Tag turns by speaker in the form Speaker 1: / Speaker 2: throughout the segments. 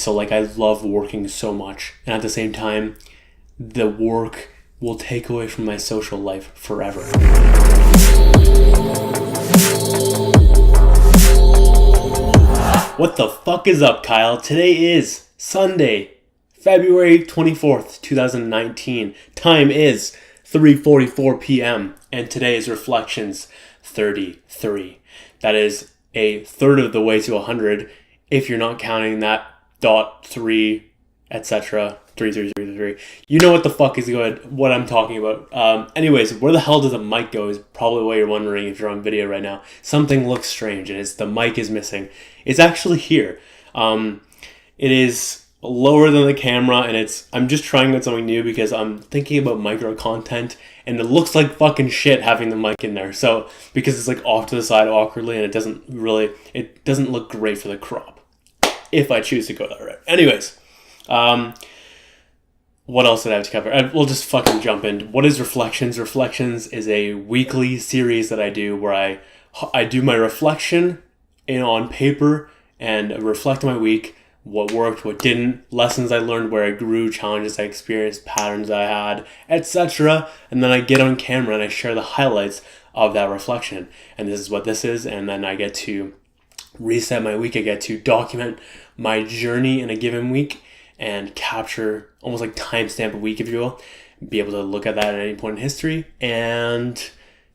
Speaker 1: So like I love working so much, and at the same time, the work will take away from my social life forever. What the fuck is up, Kyle? Today is Sunday, February 24th, 2019. Time is 3:44 p.m. and today is Reflections 33. That is a third of the way to 100 if you're not counting that dot 3, etc. 3. You know what the fuck is good, what I'm talking about. Anyways, where the hell does the mic go is probably what you're wondering if you're on video right now. Something looks strange and the mic is missing. It's actually here. It is lower than the camera, and I'm just trying out something new because I'm thinking about micro content, and it looks like fucking shit having the mic in there. So because it's like off to the side awkwardly, and it doesn't look great for the crop if I choose to go that route. Anyways, what else did I have to cover? We'll just fucking jump in. What is Reflections? Reflections is a weekly series that I do where I do my reflection on paper and reflect on my week, what worked, what didn't, lessons I learned, where I grew, challenges I experienced, patterns I had, etc. And then I get on camera and I share the highlights of that reflection. And this is what this is. And then I get to reset my week. I get to document my journey in a given week and capture almost like timestamp a week, if you will, be able to look at that at any point in history and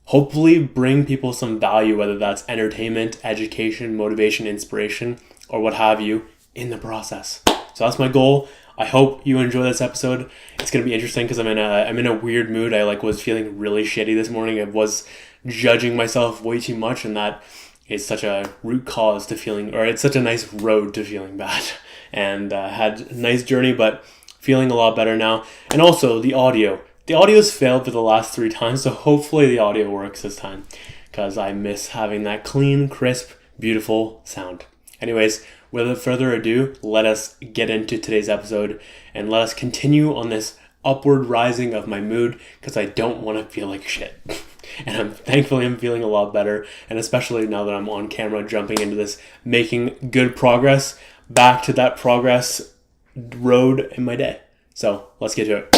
Speaker 1: hopefully bring people some value, whether that's entertainment, education, motivation, inspiration, or what have you in the process. So that's my goal. I hope you enjoy this episode. It's going to be interesting because I'm in a weird mood. I was feeling really shitty this morning. I was judging myself way too much, and that is such a root cause to feeling, or it's such a nice road to feeling bad. And had a nice journey, but feeling a lot better now. And also the audio's failed for the last 3 times, so hopefully the audio works this time because I miss having that clean, crisp, beautiful sound. Anyways, without further ado, let us get into today's episode and let us continue on this upward rising of my mood because I don't want to feel like shit. And thankfully I'm feeling a lot better, and especially now that I'm on camera jumping into this, making good progress back to that progress road in my day. So let's get to it.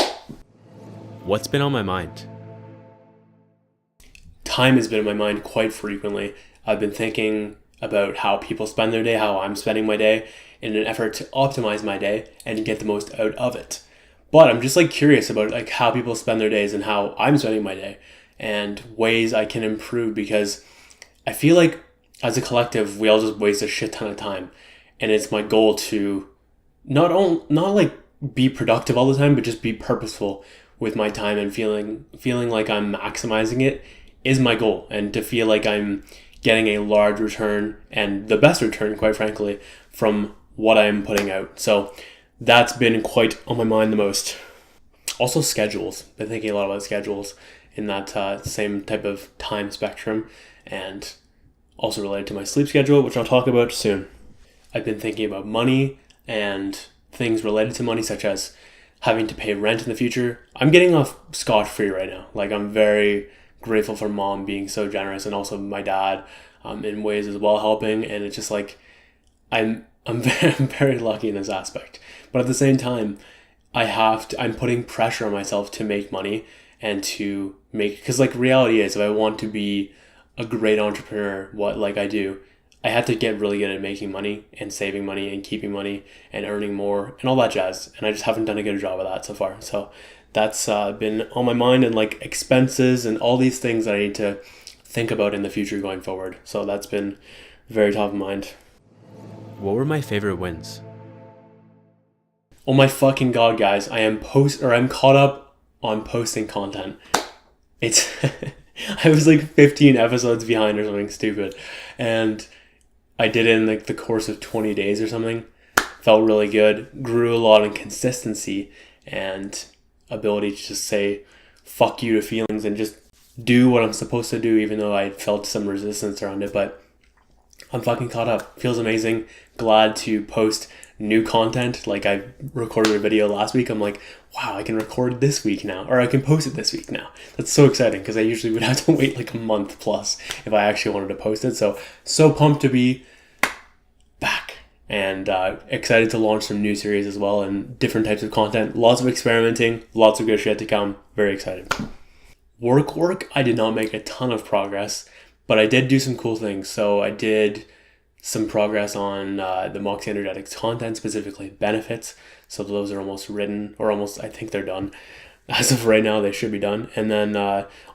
Speaker 1: What's been on my mind? Time has been in my mind quite frequently. I've been thinking about how people spend their day, how I'm spending my day, in an effort to optimize my day and get the most out of it. But I'm just curious about how people spend their days and how I'm spending my day and ways I can improve, because I feel like as a collective we all just waste a shit ton of time. And it's my goal to not be productive all the time, but just be purposeful with my time, and feeling like I'm maximizing it is my goal, and to feel like I'm getting a large return, and the best return, quite frankly, from what I'm putting out. So that's been quite on my mind the most. Also schedules. Been thinking a lot about schedules in that same type of time spectrum, and also related to my sleep schedule, which I'll talk about soon. I've been thinking about money and things related to money, such as having to pay rent in the future. I'm getting off scot-free right now. I'm very grateful for mom being so generous, and also my dad in ways as well helping. And it's just I'm very lucky in this aspect. But at the same time, I'm putting pressure on myself to make money and to make, because reality is, if I want to be a great entrepreneur, what I do, I had to get really good at making money and saving money and keeping money and earning more and all that jazz. And I just haven't done a good job of that so far. So that's been on my mind, and expenses and all these things that I need to think about in the future going forward. So that's been very top of mind. What were my favorite wins? Oh my fucking god, guys. I'm caught up on posting content. It's I was 15 episodes behind or something stupid. And I did it in the course of 20 days or something. Felt really good. Grew a lot in consistency and ability to just say fuck you to feelings and just do what I'm supposed to do, even though I felt some resistance around it. But I'm fucking caught up. Feels amazing. Glad to post new content. I recorded a video last week. I'm wow, I can record this week now, or I can post it this week now. That's so exciting, because I usually would have to wait a month plus if I actually wanted to post it. So pumped to be back and excited to launch some new series as well and different types of content. Lots of experimenting, lots of good shit to come. Very excited. Work, I did not make a ton of progress, but I did do some cool things. So I did some progress on the Moxey Energetics content, specifically benefits. So those are almost written, or almost, I think they're done. As of right now, they should be done. And then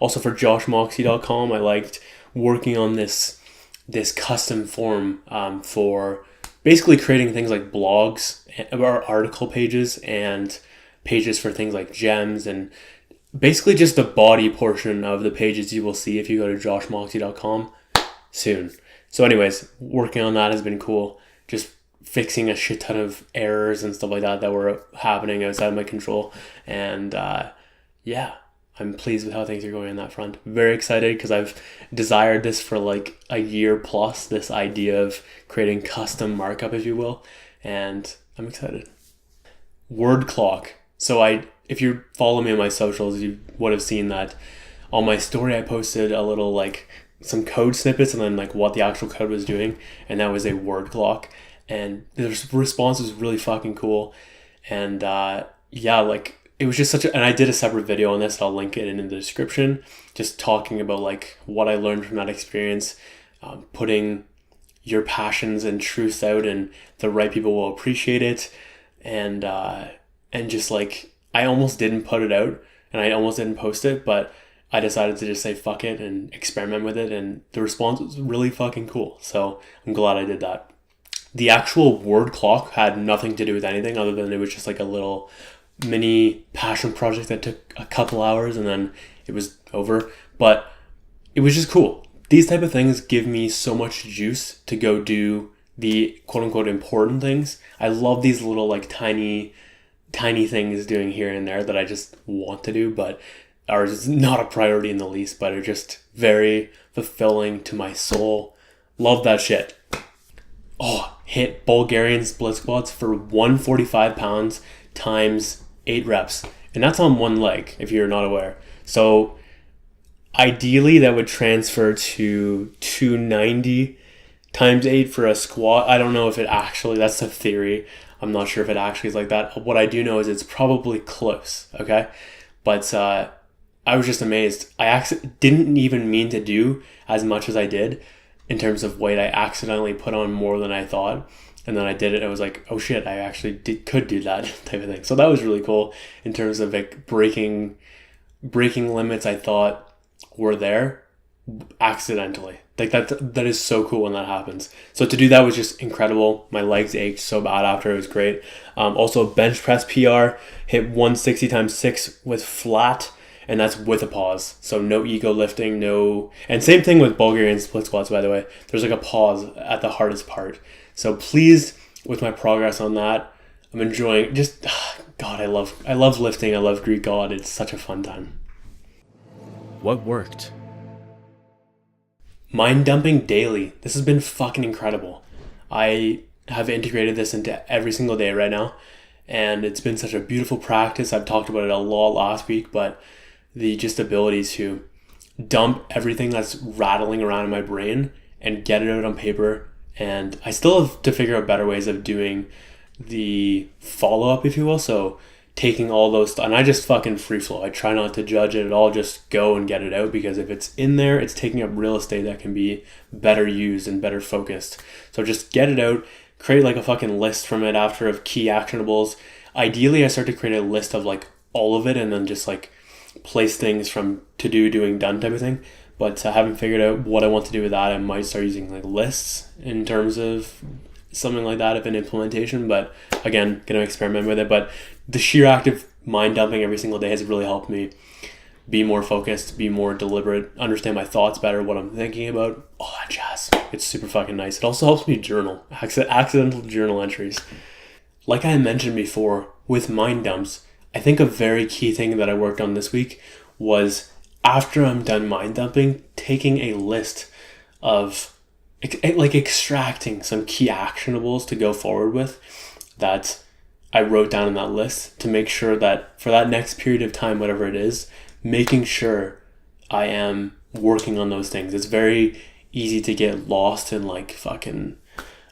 Speaker 1: also for joshmoxey.com, I liked working on this custom form for basically creating things like blogs or article pages and pages for things like gems, and basically just the body portion of the pages you will see if you go to joshmoxey.com soon. So anyways, working on that has been cool. Just fixing a shit ton of errors and stuff like that were happening outside of my control. And yeah, I'm pleased with how things are going on that front. Very excited because I've desired this for like a year plus, this idea of creating custom markup, if you will. And I'm excited. Word clock. So if you follow me on my socials, you would have seen that on my story I posted a little like some code snippets and then like what the actual code was doing, and that was a word clock. And the response was really fucking cool. And yeah, like it was just and I did a separate video on this, I'll link it in the description, just talking about like what I learned from that experience, putting your passions and truths out, and the right people will appreciate it. And just like, I almost didn't put it out and I almost didn't post it, but I decided to just say fuck it and experiment with it, and the response was really fucking cool. So I'm glad I did that. The actual word clock had nothing to do with anything other than it was just like a little mini passion project that took a couple hours and then it was over. But it was just cool. These type of things give me so much juice to go do the quote unquote important things. I love these little like tiny things doing here and there that I just want to do, but are just not a priority in the least, but are just very fulfilling to my soul. Love that shit. Oh, hit Bulgarian split squats for 145 pounds times 8 reps. And that's on one leg, if you're not aware. So ideally that would transfer to 290 times 8 for a squat. I don't know if it actually, that's a theory. I'm not sure if it actually is like that. What I do know is it's probably close, okay? But I was just amazed. I didn't even mean to do as much as I did in terms of weight. I accidentally put on more than I thought. And then I did it. I was like, oh shit, I actually could do that type of thing. So that was really cool in terms of like breaking limits I thought were there accidentally. Like that is so cool when that happens. So to do that was just incredible. My legs ached so bad after. It was great. Also bench press PR, hit 160 times 6 with flat, and that's with a pause. So no ego lifting, and same thing with Bulgarian split squats, by the way. There's like a pause at the hardest part. So pleased with my progress on that. I'm enjoying God, I love lifting. I love Greek God. It's such a fun time. What worked? Mind dumping daily. This has been fucking incredible. I have integrated this into every single day right now, and it's been such a beautiful practice. I've talked about it a lot last week, but the just ability to dump everything that's rattling around in my brain and get it out on paper. And I still have to figure out better ways of doing the follow-up, if you will. So taking all those, and I just fucking free flow. I try not to judge it at all, just go and get it out, because if it's in there, it's taking up real estate that can be better used and better focused. So just get it out, create like a fucking list from it after of key actionables. Ideally, I start to create a list of like all of it and then just like place things from to do, doing, done type of thing. But I haven't figured out what I want to do with that. I might start using like lists in terms of something like that of an implementation. But again, going to experiment with it. But the sheer active mind dumping every single day has really helped me be more focused, be more deliberate, understand my thoughts better, what I'm thinking about. All that jazz. It's super fucking nice. It also helps me journal, accidental journal entries. Like I mentioned before, with mind dumps, I think a very key thing that I worked on this week was, after I'm done mind dumping, taking a list of like extracting some key actionables to go forward with that I wrote down in that list, to make sure that for that next period of time, whatever it is, making sure I am working on those things. It's very easy to get lost in like fucking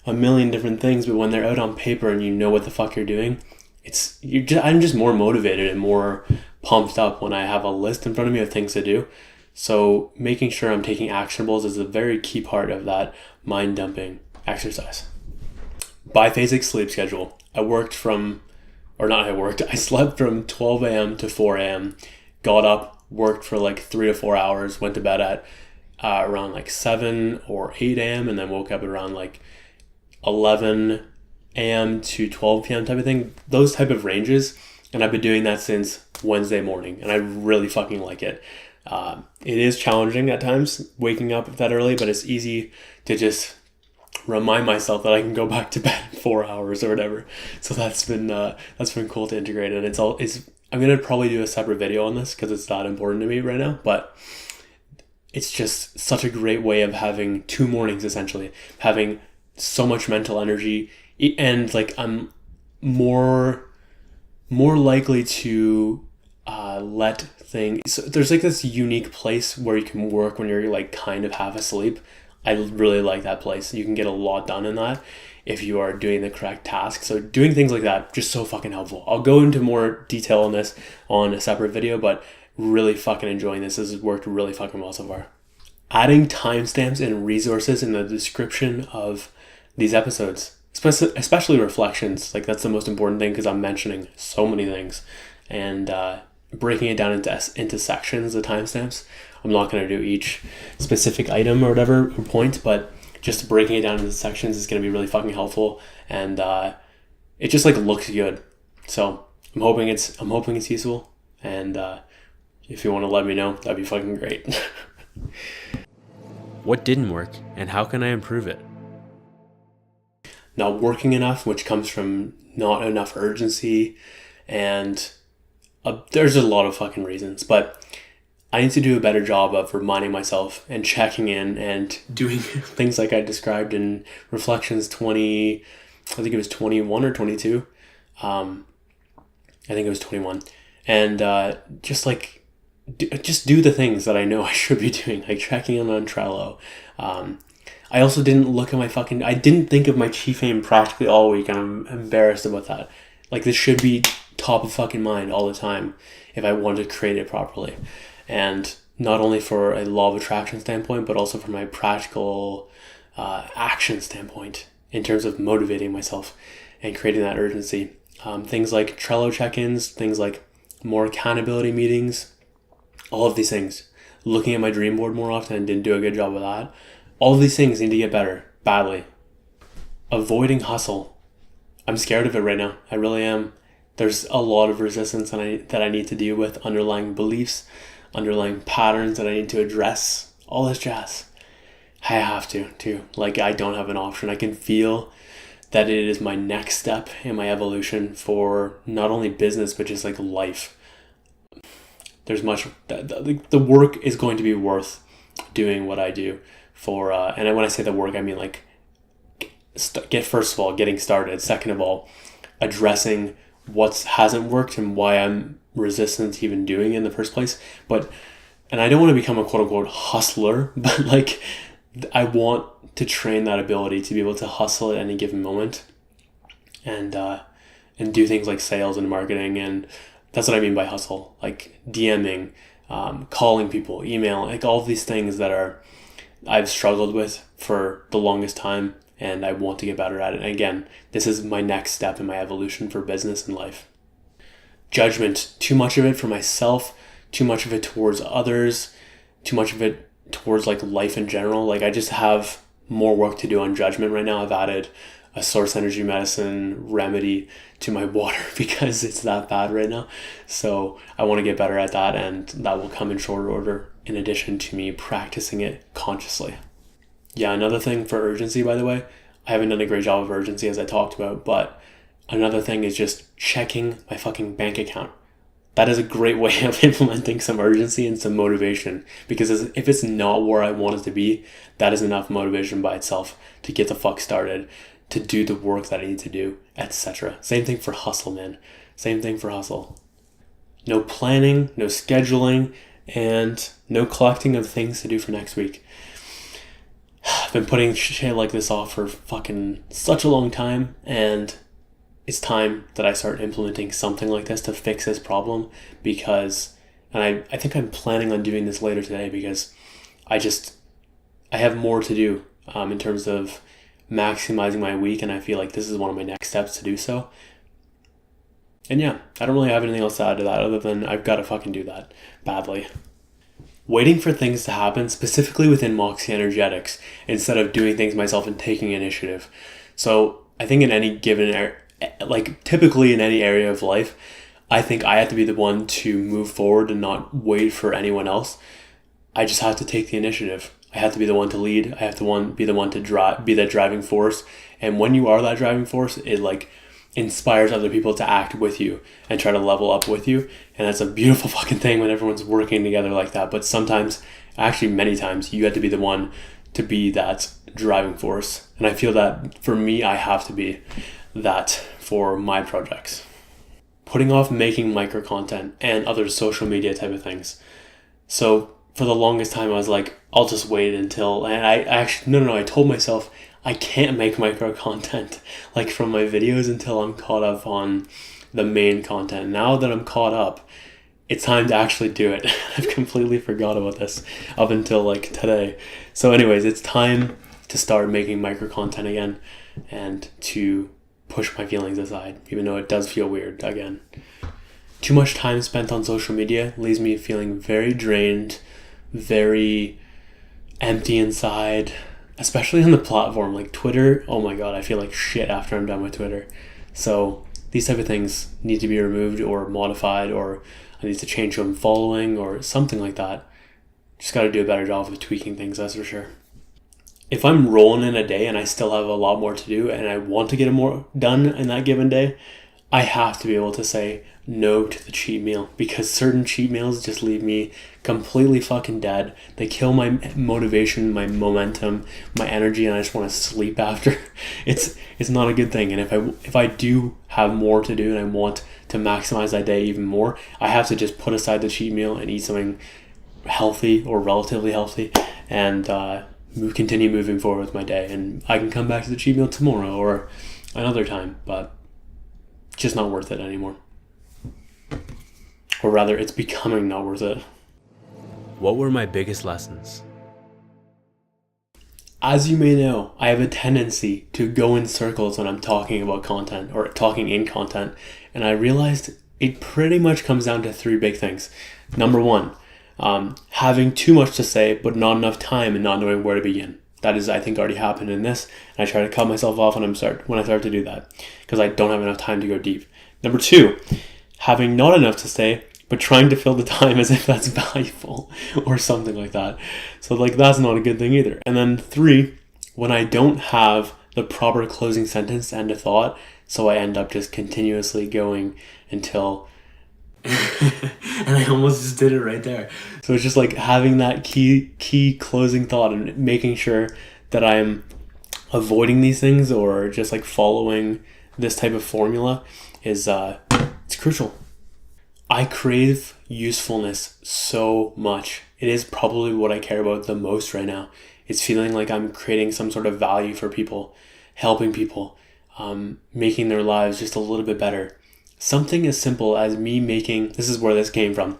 Speaker 1: a million different things, but when they're out on paper and you know what the fuck you're doing, I'm just more motivated and more pumped up when I have a list in front of me of things to do. So making sure I'm taking actionables is a very key part of that mind dumping exercise. Biphasic sleep schedule. I slept from 12 a.m. to 4 a.m., got up, worked for like 3 to 4 hours, went to bed at around like 7 or 8 a.m. and then woke up at around like 11 a.m. to 12 p.m. type of thing. Those type of ranges. And I've been doing that since Wednesday morning, and I really fucking like it. It is challenging at times waking up that early, but it's easy to just remind myself that I can go back to bed in 4 hours or whatever. So that's been cool to integrate, and I'm gonna probably do a separate video on this because it's that important to me right now. But it's just such a great way of having 2 mornings, essentially having so much mental energy, and like I'm more likely to let things. So there's like this unique place where you can work when you're like kind of half asleep. I really like that place. You can get a lot done in that if you are doing the correct task. So doing things like that, just so fucking helpful. I'll go into more detail on this on a separate video, but really fucking enjoying this. This has worked really fucking well so far. Adding timestamps and resources in the description of these episodes, especially reflections. Like that's the most important thing because I'm mentioning so many things, and breaking it down into sections, the timestamps. I'm not going to do each specific item or whatever or point, but just breaking it down into sections is going to be really fucking helpful, and it just like looks good. So I'm hoping it's useful, and if you want to let me know, that'd be fucking great. What didn't work, and how can I improve it? Not working enough, which comes from not enough urgency, and there's a lot of fucking reasons, but I need to do a better job of reminding myself and checking in and doing things like I described in Reflections 20, I think it was 21 or 22. I think it was 21. And just do the things that I know I should be doing, like checking in on Trello. I also didn't look at I didn't think of my chief aim practically all week, and I'm embarrassed about that. Like this should be top of fucking mind all the time if I wanted to create it properly. And not only for a law of attraction standpoint, but also from my practical action standpoint in terms of motivating myself and creating that urgency. Things like Trello check-ins, things like more accountability meetings, all of these things. Looking at my dream board more often and didn't do a good job of that. All of these things need to get better, badly. Avoiding hustle. I'm scared of it right now. I really am. There's a lot of resistance that I need to deal with, underlying beliefs, underlying patterns that I need to address, all this jazz. I have to, too. Like, I don't have an option. I can feel that it is my next step in my evolution for not only business, but just like life. There's much, the work is going to be worth doing what I do for, and when I say the work, I mean like, first of all, getting started. Second of all, addressing what hasn't worked and why I'm resistant to even doing it in the first place. And I don't want to become a quote unquote hustler, but like I want to train that ability to be able to hustle at any given moment and do things like sales and marketing. And that's what I mean by hustle, like DMing, calling people, email, like all of these things that I've struggled with for the longest time. And I want to get better at it. And again, this is my next step in my evolution for business and life. Judgment, too much of it for myself, too much of it towards others, too much of it towards like life in general. Like I just have more work to do on judgment right now. I've added a source energy medicine remedy to my water because it's that bad right now. So I want to get better at that, and that will come in short order in addition to me practicing it consciously. Yeah, another thing for urgency, by the way, I haven't done a great job of urgency as I talked about, but another thing is just checking my fucking bank account. That is a great way of implementing some urgency and some motivation, because if it's not where I want it to be, that is enough motivation by itself to get the fuck started, to do the work that I need to do, etc. Same thing for hustle, man. Same thing for hustle. No planning, no scheduling, and no collecting of things to do for next week. I've been putting shit like this off for fucking such a long time, and it's time that I start implementing something like this to fix this problem, because, and I think I'm planning on doing this later today, because I have more to do in terms of maximizing my week, and I feel like this is one of my next steps to do so. And yeah, I don't really have anything else to add to that other than I've got to fucking do that badly. Waiting for things to happen, specifically within Moxey Energetics, instead of doing things myself and taking initiative. So I think in any given, typically in any area of life, I think I have to be the one to move forward and not wait for anyone else. I just have to take the initiative. I have to be the one to lead. I have to be the one to be that driving force. And when you are that driving force, it inspires other people to act with you and try to level up with you. And that's a beautiful fucking thing when everyone's working together like that. But sometimes, actually many times, you have to be the one to be that driving force. And I feel that for me, I have to be that for my projects. Putting off making micro content and other social media type of things. So for the longest time, I was like, I'll just wait until, and I told myself, I can't make micro content from my videos until I'm caught up on the main content. Now that I'm caught up, it's time to actually do it. I've completely forgot about this up until today. So anyways, it's time to start making micro content again and to push my feelings aside, even though it does feel weird again. Too much time spent on social media leaves me feeling very drained, very empty inside, especially on the platform like Twitter. Oh my god, I feel like shit after I'm done with Twitter. So these type of things need to be removed or modified, or I need to change who I'm following or something like that. Just got to do a better job of tweaking things, that's for sure. If I'm rolling in a day and I still have a lot more to do and I want to get more done in that given day, I have to be able to say no to the cheat meal, because certain cheat meals just leave me completely fucking dead. They kill my motivation, my momentum, my energy, and I just want to sleep after. It's not a good thing. And if I do have more to do and I want to maximize that day even more, I have to just put aside the cheat meal and eat something healthy or relatively healthy, and continue moving forward with my day. And I can come back to the cheat meal tomorrow or another time, but it's just not worth it anymore. Or rather, it's becoming not worth it. What were my biggest lessons? As you may know, I have a tendency to go in circles when I'm talking about content or talking in content, and I realized it pretty much comes down to three big things. Number one, having too much to say but not enough time and not knowing where to begin. That is, I think, already happened in this, and I try to cut myself off when I start to do that, because I don't have enough time to go deep. Number two, having not enough to say but trying to fill the time as if that's valuable or something like that. So that's not a good thing either. And then three, when I don't have the proper closing sentence to end a thought, so I end up just continuously going until and I almost just did it right there. So it's just having that key closing thought and making sure that I'm avoiding these things or just following this type of formula is it's crucial. I crave usefulness so much. It is probably what I care about the most right now. It's feeling like I'm creating some sort of value for people, helping people, making their lives just a little bit better. Something as simple as me this is where this came from.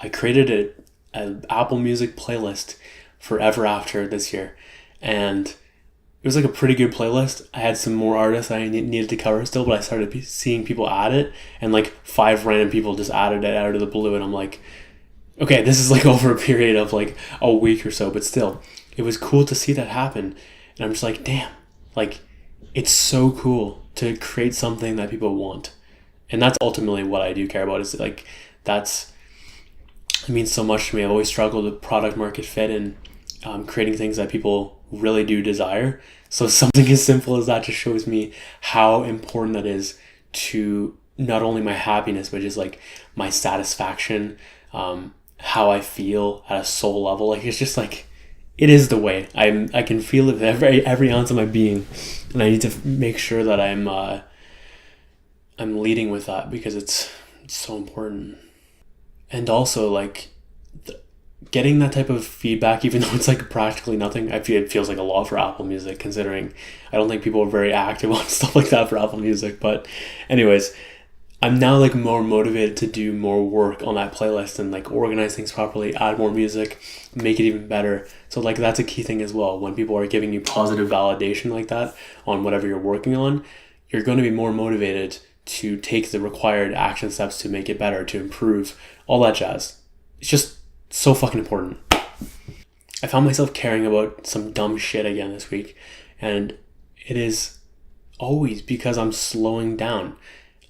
Speaker 1: I created an Apple Music playlist for Ever After this year, and it was a pretty good playlist. I had some more artists I needed to cover still, but I started seeing people add it, and 5 random people just added it out of the blue, and I'm like, okay, this is over a period of a week or so, but still, it was cool to see that happen. And I'm just damn, it's so cool to create something that people want. And that's ultimately what I do care about, is it means so much to me. I've always struggled with product market fit and creating things that people really do desire. So something as simple as that just shows me how important that is to not only my happiness, but just my satisfaction, how I feel at a soul level. It's just it is the way I can feel it with every ounce of my being, and I need to make sure that I'm leading with that, because it's so important. And also getting that type of feedback, even though it's like practically nothing, I feel it feels like a lot for Apple Music, considering I don't think people are very active on stuff like that for Apple Music. But anyways, I'm now like more motivated to do more work on that playlist and like organize things properly, add more music, make it even better. So like that's a key thing as well. When people are giving you positive validation like that on whatever you're working on, you're going to be more motivated to take the required action steps to make it better, to improve, all that jazz. It's just so fucking important. I found myself caring about some dumb shit again this week, and it is always because I'm slowing down.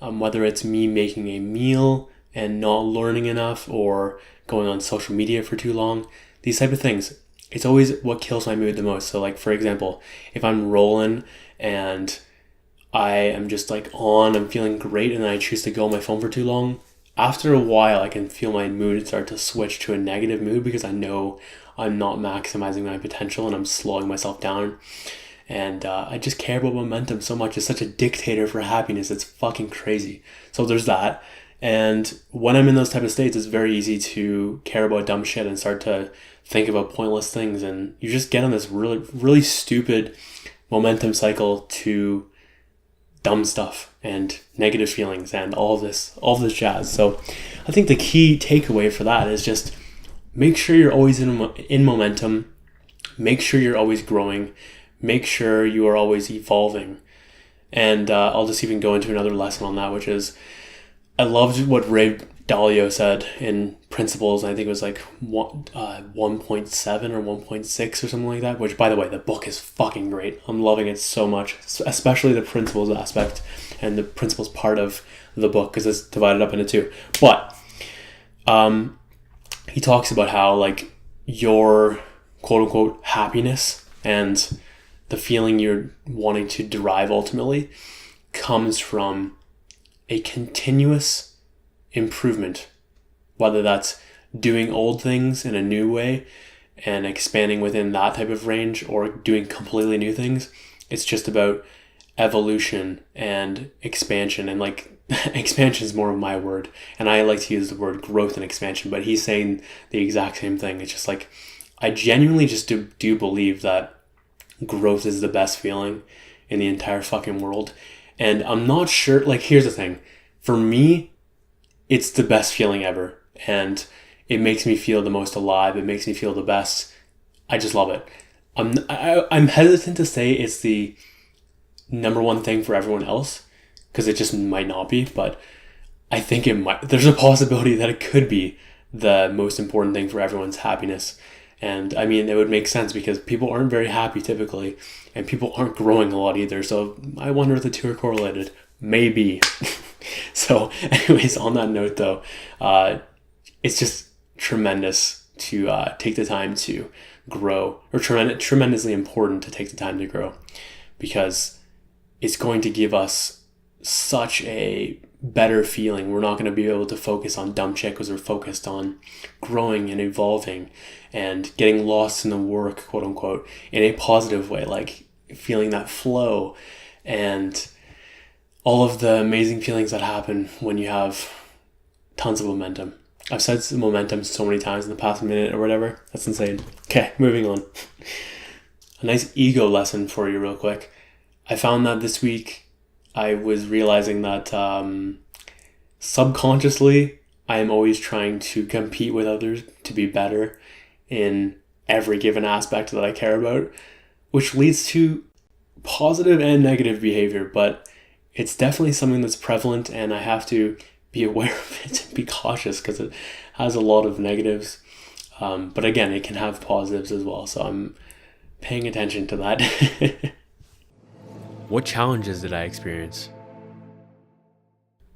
Speaker 1: Whether it's me making a meal and not learning enough, or going on social media for too long, these type of things, it's always what kills my mood the most. So like, for example, if I'm rolling and I am just like I'm feeling great, and then I choose to go on my phone for too long, after a while I can feel my mood start to switch to a negative mood because I know I'm not maximizing my potential and I'm slowing myself down. And I just care about momentum so much. It's such a dictator for happiness. It's fucking crazy. So there's that. And when I'm in those type of states, it's very easy to care about dumb shit and start to think about pointless things. And you just get on this really, really stupid momentum cycle to dumb stuff and negative feelings and all this jazz. So I think the key takeaway for that is just make sure you're always in momentum. Make sure you're always growing. Make sure you are always evolving. And I'll just even go into another lesson on that, which is I loved what Ray Dalio said in Principles. I think it was like 1.7 or 1.6 or something like that, which, by the way, the book is fucking great. I'm loving it so much, especially the principles aspect and the principles part of the book, because it's divided up into two. But he talks about how like your quote-unquote happiness and the feeling you're wanting to derive ultimately comes from a continuous improvement, whether that's doing old things in a new way and expanding within that type of range, or doing completely new things. It's just about evolution and expansion. And like expansion is more of my word, and I like to use the word growth and expansion, but he's saying the exact same thing. It's just like I genuinely just do believe that growth is the best feeling in the entire fucking world. And I'm not sure, like, here's the thing. For me, it's the best feeling ever. And it makes me feel the most alive. It makes me feel the best. I just love it. I'm hesitant to say it's the number one thing for everyone else, because it just might not be, but I think it might. There's a possibility that it could be the most important thing for everyone's happiness. And I mean, it would make sense because people aren't very happy typically, and people aren't growing a lot either. So I wonder if the two are correlated. Maybe. So anyways, on that note though, it's just tremendous to take the time to grow, or tremendously important to take the time to grow, because it's going to give us such a better feeling. We're not going to be able to focus on dumb shit because we're focused on growing and evolving and getting lost in the work, quote unquote, in a positive way, like feeling that flow and all of the amazing feelings that happen when you have tons of momentum. I've said momentum so many times in the past minute or whatever. That's insane. Okay, moving on. A nice ego lesson for you real quick. I found that this week I was realizing that subconsciously I am always trying to compete with others to be better in every given aspect that I care about, which leads to positive and negative behavior, but it's definitely something that's prevalent, and I have to be aware of it and be cautious because it has a lot of negatives. But again, it can have positives as well, so I'm paying attention to that. What challenges did I experience?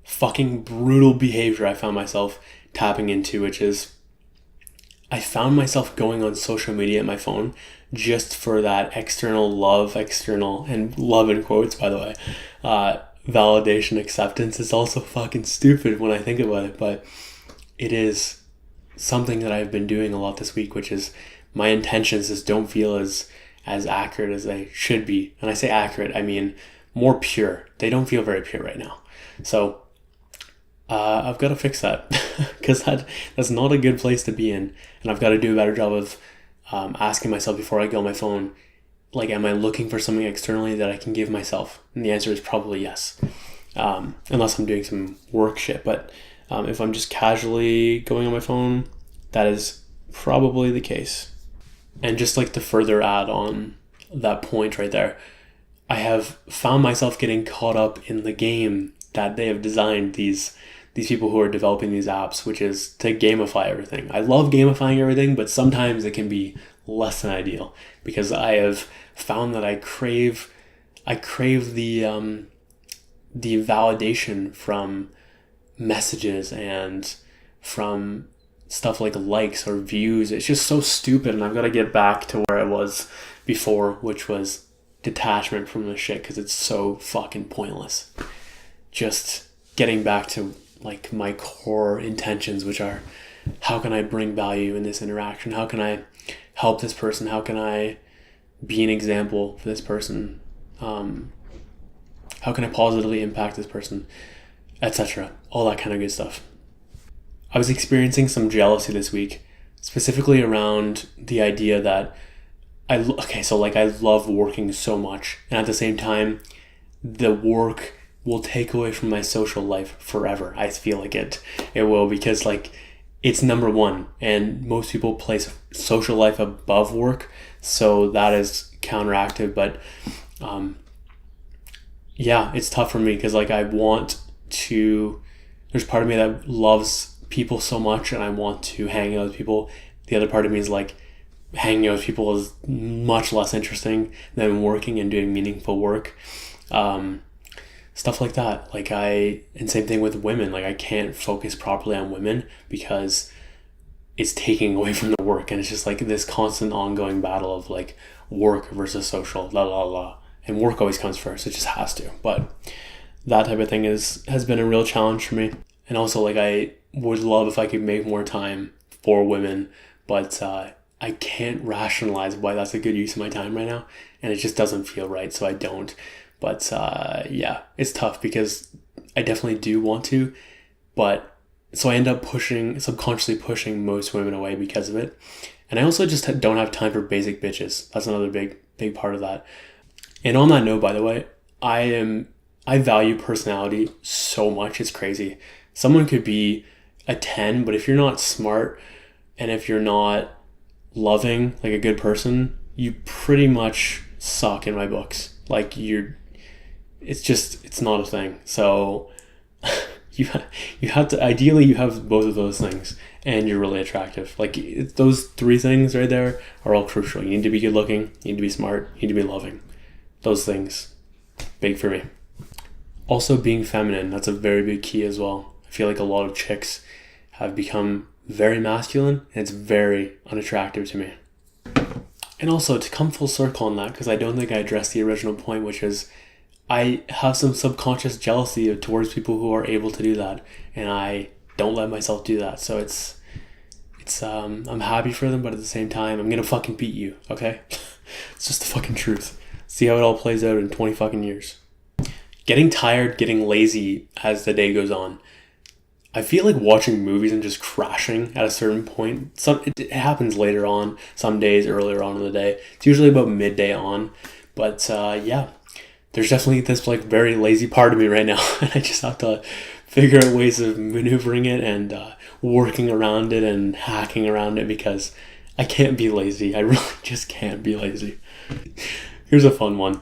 Speaker 1: Fucking brutal behavior I found myself tapping into, which is I found myself going on social media at my phone just for that external and love in quotes, by the way, validation, acceptance. Is also fucking stupid when I think about it, but it is something that I've been doing a lot this week, which is my intentions just don't feel as accurate as they should be. And I say accurate, I mean more pure. They don't feel very pure right now. So I've got to fix that because that's not a good place to be in, and I've got to do a better job of asking myself before I go on my phone, like, am I looking for something externally that I can give myself? And the answer is probably yes, unless I'm doing some work shit. But if I'm just casually going on my phone, that is probably the case. And just like to further add on that point right there, I have found myself getting caught up in the game that they have designed, these people who are developing these apps, which is to gamify everything. I love gamifying everything, but sometimes it can be less than ideal because I have found that I crave the validation from messages and from stuff like likes or views. It's just so stupid, and I've got to get back to where I was before, which was detachment from the shit, because it's so fucking pointless. Just getting back to like my core intentions, which are, how can I bring value in this interaction? How can I help this person? How can I be an example for this person? How can I positively impact this person, etc.? All that kind of good stuff. I was experiencing some jealousy this week, specifically around the idea that I love working so much, and at the same time, the work will take away from my social life forever. I feel like it will, because like it's number one, and most people place social life above work, so that is counteractive. But yeah, it's tough for me because like I want to. There's part of me that loves people so much, and I want to hang out with people. The other part of me is like, hanging out with people is much less interesting than working and doing meaningful work. Stuff like that. And same thing with women. Like I can't focus properly on women because it's taking away from the work, and it's just like this constant ongoing battle of like work versus social, la la la. And work always comes first. It just has to. But that type of thing has been a real challenge for me. And also like I would love if I could make more time for women, but I can't rationalize why that's a good use of my time right now, and it just doesn't feel right, so I don't. But yeah, it's tough because I definitely do want to, but so I end up subconsciously pushing most women away because of it. And I also just don't have time for basic bitches. That's another big part of that. And on that note, by the way, I value personality so much, it's crazy. Someone could be a 10, but if you're not smart and if you're not loving, like a good person, you pretty much suck in my books. Like it's not a thing. So you have to, ideally you have both of those things and you're really attractive. Like those three things right there are all crucial. You need to be good looking, you need to be smart, you need to be loving. Those things, big for me. Also being feminine, that's a very big key as well. I feel like a lot of chicks have become very masculine, and it's very unattractive to me. And also, to come full circle on that, because I don't think I addressed the original point, which is I have some subconscious jealousy towards people who are able to do that, and I don't let myself do that. So it's I'm happy for them, but at the same time, I'm gonna fucking beat you, okay? It's just the fucking truth. See how it all plays out in 20 fucking years. Getting tired, getting lazy as the day goes on. I feel like watching movies and just crashing at a certain point. It happens later on, some days earlier on in the day. It's usually about midday on. But yeah, there's definitely this like very lazy part of me right now. And I just have to figure out ways of maneuvering it and working around it and hacking around it, because I can't be lazy. I really just can't be lazy. Here's a fun one.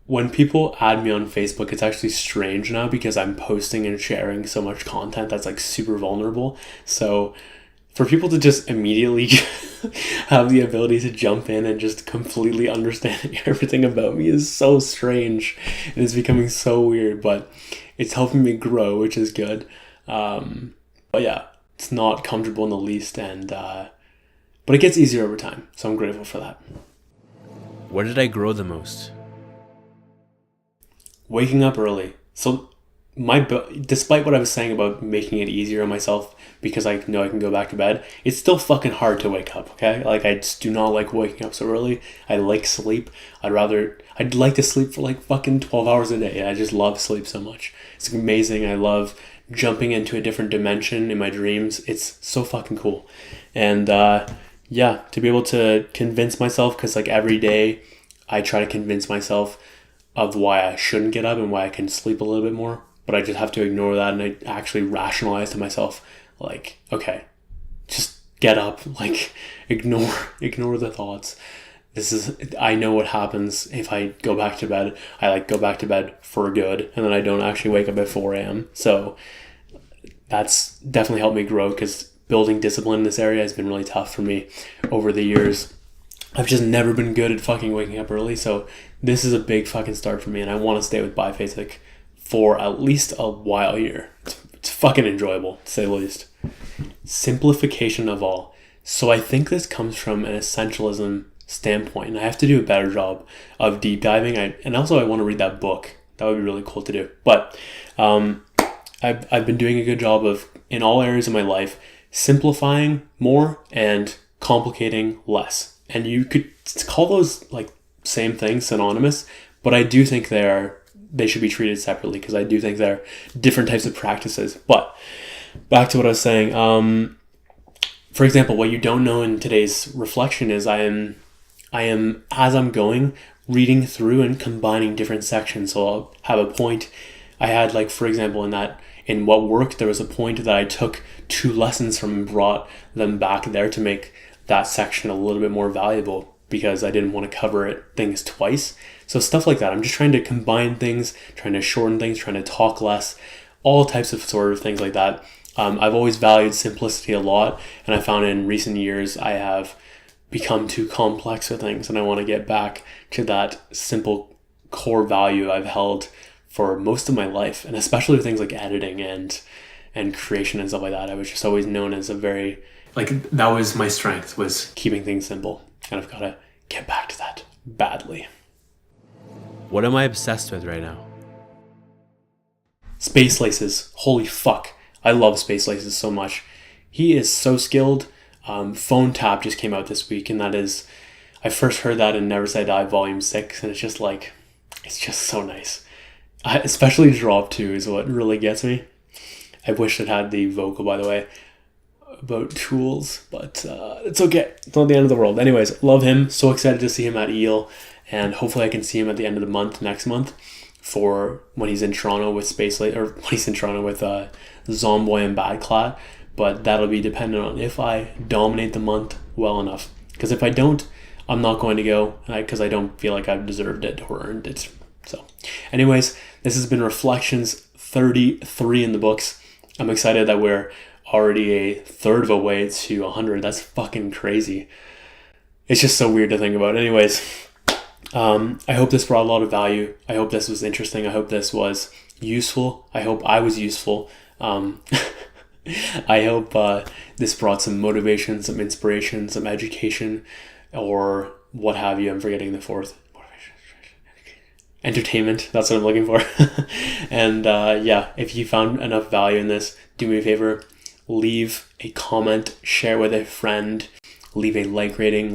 Speaker 1: When people add me on Facebook, it's actually strange now because I'm posting and sharing so much content that's like super vulnerable. So for people to just immediately have the ability to jump in and just completely understand everything about me is so strange. And it's becoming so weird, but it's helping me grow, which is good. But yeah, it's not comfortable in the least, and but it gets easier over time. So I'm grateful for that. Where did I grow the most? Waking up early. So despite what I was saying about making it easier on myself because I know I can go back to bed, it's still fucking hard to wake up, okay? Like, I just do not like waking up so early. I like sleep. I'd like to sleep for like fucking 12 hours a day. I just love sleep so much. It's amazing. I love jumping into a different dimension in my dreams. It's so fucking cool. And yeah, to be able to convince myself, because like every day I try to convince myself of why I shouldn't get up and why I can sleep a little bit more, but I just have to ignore that, and I actually rationalize to myself, like, okay, just get up, like, ignore the thoughts. I know what happens if I go back to bed. I like go back to bed for good, and then I don't actually wake up at 4 a.m. So that's definitely helped me grow, because building discipline in this area has been really tough for me over the years. I've just never been good at fucking waking up early, so this is a big fucking start for me, and I want to stay with Biphasic for at least a while here. It's fucking enjoyable, to say the least. Simplification of all. So I think this comes from an essentialism standpoint, and I have to do a better job of deep diving. And also I want to read that book. That would be really cool to do. But I've been doing a good job of, in all areas of my life, simplifying more and complicating less. And you could call those like same things, synonymous, but I do think they should be treated separately, because I do think they're different types of practices. But back to what I was saying. For example, what you don't know in today's reflection is I am, as I'm going, reading through and combining different sections. So I'll have a point. I had, like, for example, in what worked, there was a point that I took 2 lessons from and brought them back there to make that section a little bit more valuable, because I didn't want to cover things twice. So stuff like that. I'm just trying to combine things, trying to shorten things, trying to talk less, all types of sort of things like that. I've always valued simplicity a lot, and I found in recent years I have become too complex with things, and I want to get back to that simple core value I've held for most of my life, and especially with things like editing and creation and stuff like that. I was just always known as that was my strength, was keeping things simple, and I've got to get back to that badly. What am I obsessed with right now? Space Laces. Holy fuck. I love Space Laces so much. He is so skilled. Phone Tap just came out this week, and that is, I first heard that in Never Say Die Volume 6, and it's just so nice. Especially Drop 2 is what really gets me. I wish it had the vocal, by the way, about tools, but it's okay. It's not the end of the world. Anyways, love him. So excited to see him at Eel, and hopefully I can see him at the end of the month, next month, for when he's in Toronto with when he's in Toronto with Zomboy and Badclat. But that'll be dependent on if I dominate the month well enough. Because if I don't, I'm not going to go, because I don't feel like I've deserved it or earned it. So anyways, this has been Reflections 33 in the books. I'm excited that we're already a third of a way to 100. That's fucking crazy. It's just so weird to think about. Anyways, I hope this brought a lot of value. I hope this was interesting. I hope this was useful. I hope I was useful. I hope this brought some motivation, some inspiration, some education, or what have you. I'm forgetting the fourth. Entertainment. That's what I'm looking for. And yeah, if you found enough value in this, do me a favor. Leave a comment, share with a friend, leave a like rating,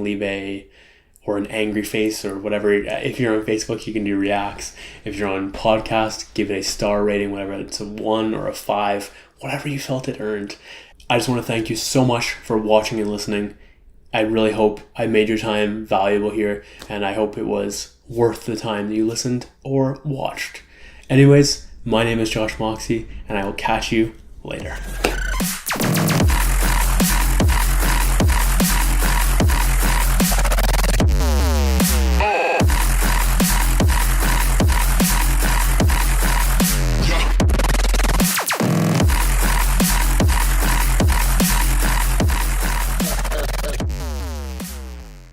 Speaker 1: or an angry face or whatever. If you're on Facebook, you can do reacts. If you're on podcast, give it a star rating, whatever. It's a 1 or a 5, whatever you felt it earned. I just want to thank you so much for watching and listening. I really hope I made your time valuable here, and I hope it was worth the time that you listened or watched. Anyways, my name is Josh Moxey, and I will catch you later.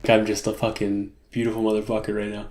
Speaker 1: I'm just a fucking beautiful motherfucker right now.